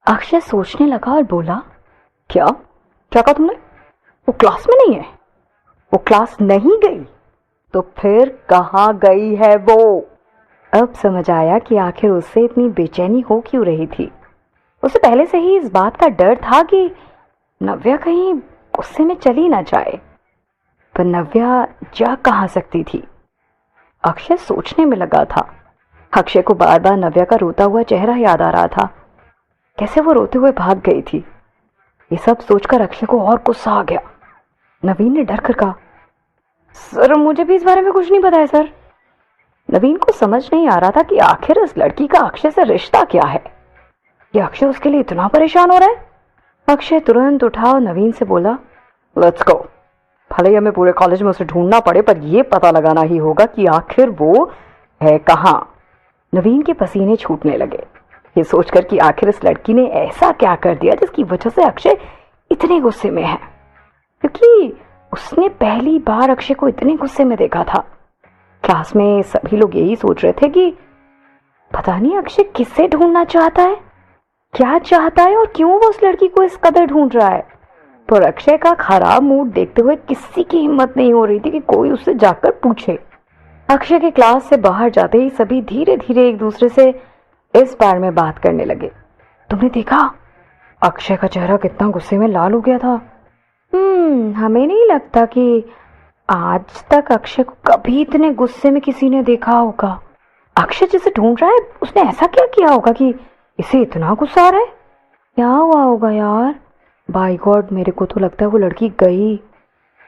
अक्षय सोचने लगा और बोला, क्या क्या कहा तुमने? वो क्लास में नहीं है? वो क्लास नहीं गई तो फिर कहाँ गई है वो? अब समझ आया कि आखिर उससे इतनी बेचैनी हो क्यों रही थी। उसे पहले से ही इस बात का डर था कि नव्या कहीं गुस्से में चली ना जाए, पर नव्या जा कहाँ सकती थी। अक्षय सोचने में लगा था। अक्षय को बार बार नव्या का रोता हुआ चेहरा याद आ रहा था। कैसे वो रोते हुए भाग गई थी। ये सब सोचकर अक्षय को और गुस्सा आ गया। नवीन ने डर कर कहा, सर मुझे भी इस बारे में कुछ नहीं पता है सर। नवीन को समझ नहीं आ रहा था कि आखिर इस लड़की का अक्षय से रिश्ता क्या है। ये अक्षय उसके लिए इतना परेशान हो रहा है। अक्षय तुरंत उठा और नवीन से बोला, लेट्स गो। भले ही हमें पूरे कॉलेज में उसे ढूंढना पड़े, पर यह पता लगाना ही होगा कि आखिर वो है कहाँ। नवीन के पसीने छूटने लगे, ये सोचकर कि आखिर इस लड़की ने ऐसा क्या कर दिया जिसकी वजह से अक्षय इतने गुस्से में है। क्योंकि उसने पहली बार अक्षय को इतने गुस्से में देखा था। क्लास में सभी लोग यही सोच रहे थे कि पता नहीं अक्षय किससे ढूंढना चाहता है, क्या चाहता है और क्यों वो उस लड़की को इस कदर ढूंढ रहा है। पर अक्षय का खराब मूड देखते हुए किसी की हिम्मत नहीं हो रही थी कि कोई उससे जाकर पूछे। अक्षय के क्लास से बाहर जाते ही सभी धीरे धीरे एक दूसरे से इस बारे में बात करने लगे। तुमने देखा अक्षय का चेहरा कितना गुस्से में लाल हो गया था। हमें नहीं लगता कि आज तक अक्षय को कभी इतने गुस्से में किसी ने देखा होगा। अक्षय जिसे ढूंढ रहा है उसने ऐसा क्या किया होगा कि इसे इतना गुस्सा आ रहा है? क्या हुआ होगा यार? बाय गॉड, मेरे को तो लगता है वो लड़की गई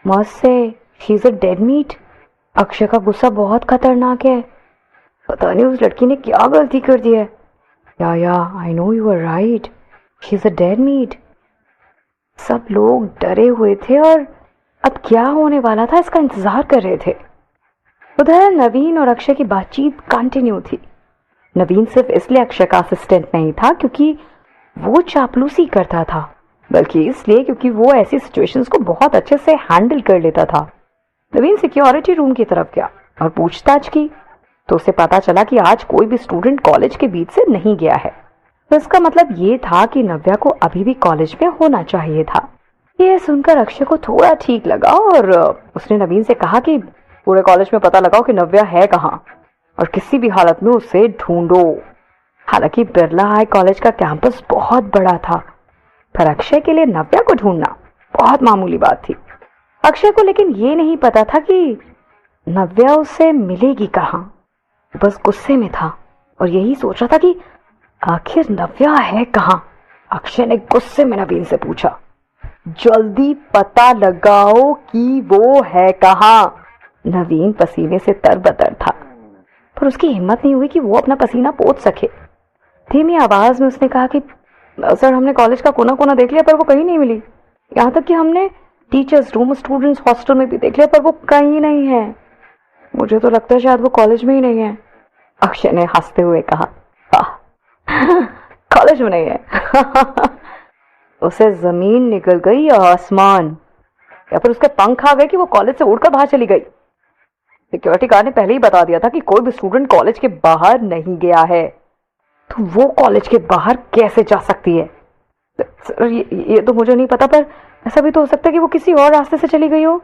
मस्त से। She is a dead meat. Akshay का गुस्सा बहुत खतरनाक है। पता नहीं उस लड़की ने क्या गलती कर दी है। या I know you are right, she is a dead meat. सब लोग डरे हुए थे और अब क्या होने वाला था इसका इंतजार कर रहे थे। उधर नवीन और अक्षय की बातचीत कंटिन्यू थी। नवीन सिर्फ इसलिए अक्षय का असिस्टेंट नहीं था क्योंकि वो चापलूसी करता था, बल्कि इसलिए क्योंकि वो ऐसी सिचुएशंस को बहुत अच्छे से हैंडल कर लेता था। नवीन सिक्योरिटी रूम की तरफ गया और पूछताछ की तो उसे पता चला कि आज कोई भी स्टूडेंट कॉलेज के बीच से नहीं गया है। तो इसका मतलब ये था कि नव्या को अभी भी कॉलेज में होना चाहिए था। ये सुनकर अक्षय को थोड़ा ठीक लगा और उसने नवीन से कहा कि पूरे कॉलेज में पता लगाओ कि नव्या है कहाँ और किसी भी हालत में उसे ढूंढो। हालांकि बिरला हाई कॉलेज का कैंपस बहुत बड़ा था, पर अक्षय के लिए नव्या को ढूंढना बहुत मामूली बात थी। अक्षय को लेकिन ये नहीं पता था कि नव्या उससे मिलेगी कहाँ। बस गुस्से में था और यही सोच रहा था कि आखिर नव्या है कहाँ। अक्षय ने गुस्से में नवीन से पूछा, जल्दी पता लगाओ कि वो है कहाँ। नवीन पसीने से तरबतर था, पर उसकी हिम्मत नहीं हुई कि वो अपना पसीना पोंछ सके। धीमी आवाज में उसने कहा कि सर हमने कॉलेज का कोना कोना देख लिया पर वो कहीं नहीं मिली। यहाँ तक कि हमने टीचर्स रूम, स्टूडेंट्स हॉस्टल में भी देख लिया पर वो कहीं नहीं है। मुझे तो लगता है शायद वो कॉलेज में ही नहीं है। अक्षय ने हंसते हुए कहा, कॉलेज में नहीं है। उसे जमीन निकल गई या आसमान, या फिर उसके पंख आ गए कि वो कॉलेज से उड़कर बाहर चली गई। सिक्योरिटी गार्ड ने पहले ही बता दिया था कि कोई भी स्टूडेंट कॉलेज के बाहर नहीं गया है, तो वो कॉलेज के बाहर कैसे जा सकती है? सर ये तो मुझे नहीं पता, पर ऐसा भी तो हो सकता है कि वो किसी और रास्ते से चली गई हो।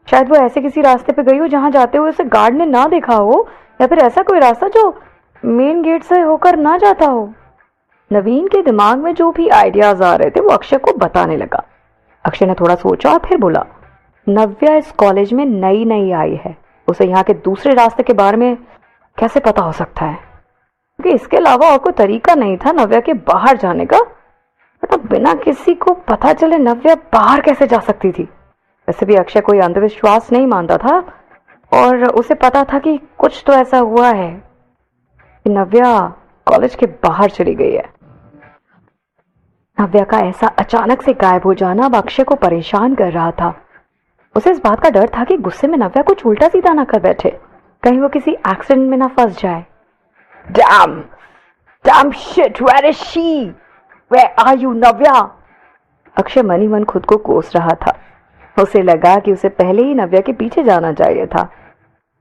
शायद वो ऐसे किसी रास्ते पे गई हो जहां जाते हुए उसे गार्ड ने ना देखा हो, या फिर ऐसा कोई रास्ता जो मेन गेट से होकर ना जाता हो। नवीन के दिमाग में जो भी आइडियाज आ रहे थे वो अक्षय को बताने लगा। अक्षय ने थोड़ा सोचा और फिर बोला, नव्या इस कॉलेज में नई नई आई है, उसे यहाँ के दूसरे रास्ते के बारे में कैसे पता हो सकता है? क्योंकि इसके अलावा और कोई तरीका नहीं था नव्या के बाहर जाने का। बट अब बिना किसी को पता चले नव्या बाहर कैसे जा सकती थी? वैसे भी अक्षय कोई अंधविश्वास नहीं मानता था और उसे पता था कि कुछ तो ऐसा हुआ है कि नव्या कॉलेज के बाहर चली गई है। नव्या का ऐसा अचानक से गायब हो जाना अब अक्षय को परेशान कर रहा था। उसे इस बात का डर था कि गुस्से में नव्या कुछ उल्टा सीधा ना कर बैठे, कहीं वो किसी एक्सीडेंट में ना फंस जाए। Damn shit, where is she? Where are you, नव्या? अक्षय मन ही मन खुद को कोस रहा था। उसे लगा कि उसे पहले ही नव्या के पीछे जाना चाहिए था।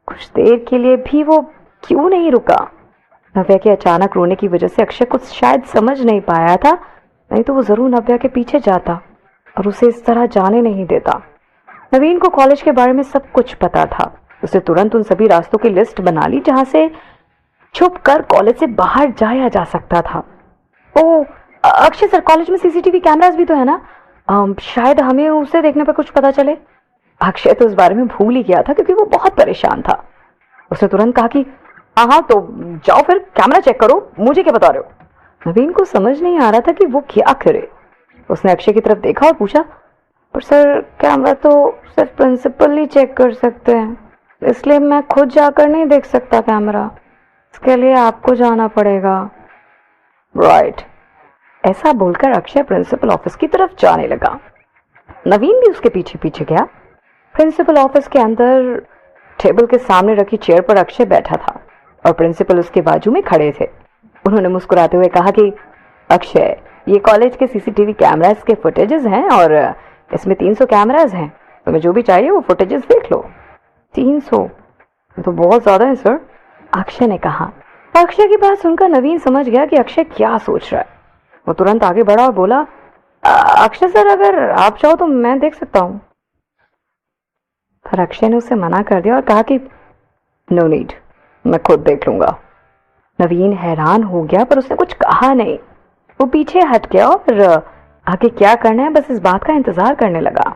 कुछ देर के लिए भी वो क्यों नहीं रुका? नव्या के अचानक रोने की वजह से अक्षय कुछ शायद समझ नहीं पाया था नहीं तो वो जरूर नव्या के पीछे जाता और उसे इस तरह जाने नहीं देता। नवीन को कॉलेज के बारे में सब कुछ पता था। उसने तुरंत उन सभी रास्तों की लिस्ट बना ली जहां से छुप कर कॉलेज से बाहर जाया जा सकता था। ओ अक्षय सर, कॉलेज में सीसीटीवी कैमरास भी तो है ना? शायद हमें उसे देखने पर कुछ पता चले। अक्षय तो इस बारे में भूल ही गया था क्योंकि वो बहुत परेशान था। उसने तुरंत कहा कि हाँ तो जाओ फिर कैमरा चेक करो, मुझे क्या बता रहे हो। नवीन को समझ नहीं आ रहा था कि वो क्या करे। उसने अक्षय की तरफ देखा और पूछा, पर सर कैमरा तो सिर्फ प्रिंसिपल ही चेक कर सकते हैं, इसलिए मैं खुद जाकर नहीं देख सकता कैमरा, इसके लिए आपको जाना पड़ेगा। राइट। ऐसा बोलकर अक्षय प्रिंसिपल ऑफिस की तरफ जाने लगा। नवीन भी उसके पीछे पीछे गया। प्रिंसिपल ऑफिस के अंदर टेबल के सामने रखी चेयर पर अक्षय बैठा था और प्रिंसिपल उसके बाजू में खड़े थे। उन्होंने मुस्कुराते हुए कहा कि अक्षय, ये कॉलेज के सीसीटीवी कैमरास के फुटेजेस हैं और इसमें 300 कैमरास हैं, तुम्हें जो भी चाहिए वो फुटेजेस देख लो। 300? ये तो बहुत ज्यादा है सर, अक्षय ने कहा। अक्षय की बात सुनकर नवीन समझ गया कि अक्षय क्या सोच रहा है। वो तुरंत आगे बढ़ा और बोला, अक्षय सर, अगर आप चाहो तो मैं देख सकता हूँ। पर अक्षय ने उसे मना कर दिया और कहा कि नो नीड, मैं खुद देख लूंगा। नवीन हैरान हो गया पर उसने कुछ कहा नहीं। वो पीछे हट गया और आगे क्या करना है बस इस बात का इंतजार करने लगा।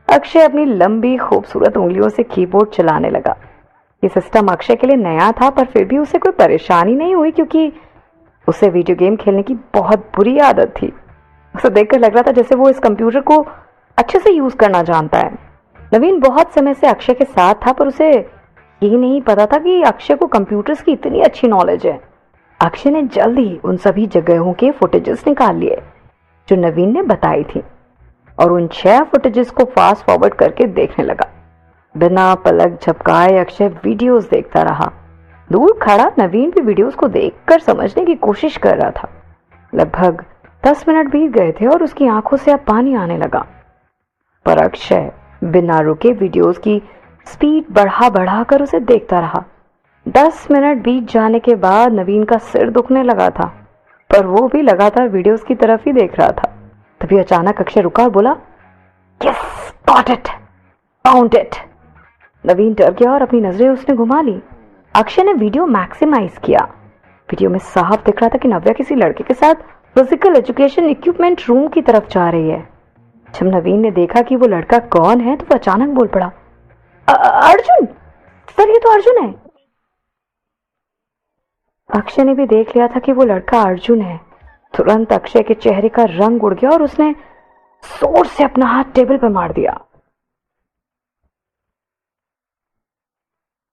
अक्षय अपनी लंबी खूबसूरत उंगलियों से कीबोर्ड चलाने लगा। ये सिस्टम अक्षय के लिए नया था पर फिर भी उसे कोई परेशानी नहीं हुई क्योंकि उसे वीडियो गेम खेलने की बहुत बुरी आदत थी। उसे देखकर लग रहा था जैसे वो इस कंप्यूटर को अच्छे से यूज करना जानता है। नवीन बहुत समय से अक्षय के साथ था पर उसे यही नहीं पता था कि अक्षय को कंप्यूटर्स की इतनी अच्छी नॉलेज है। अक्षय ने जल्द ही उन सभी जगहों के फुटेजेस निकाल लिए जो नवीन ने बताई थी और उन 6 फुटेजेस को फास्ट फॉरवर्ड करके देखने लगा। बिना पलक झपकाए अक्षय वीडियोस देखता रहा। दूर खड़ा नवीन भी वीडियोस को देखकर समझने की कोशिश कर रहा था। लगभग 10 मिनट बीत गए थे और उसकी आंखों से अब पानी आने लगा। पर अक्षय बिना रुके वीडियोस की स्पीड बढ़ा बढ़ा कर उसे देखता रहा। 10 मिनट बीत जाने के बाद नवीन का सिर दुखने लगा था पर वो भी लगातार वीडियोस की तरफ ही देख रहा था। तभी अचानक अक्षय रुका और बोला, yes, got it, found it. Naveen डर गया और अपनी नजरें उसने घुमा ली। अक्षय ने वीडियो मैक्सिमाइज किया। वीडियो में साफ दिख रहा था कि नव्या किसी लड़के के साथ फिजिकल एजुकेशन इक्विपमेंट रूम की तरफ जा रही है। जब नवीन ने देखा कि वो लड़का कौन है तो वो अचानक बोल पड़ा, अर्जुन सर, ये तो अर्जुन है। अक्षय ने भी देख लिया था कि वो लड़का अर्जुन है। तुरंत अक्षय के चेहरे का रंग उड़ गया और उसने जोर से अपना हाथ टेबल पर मार दिया।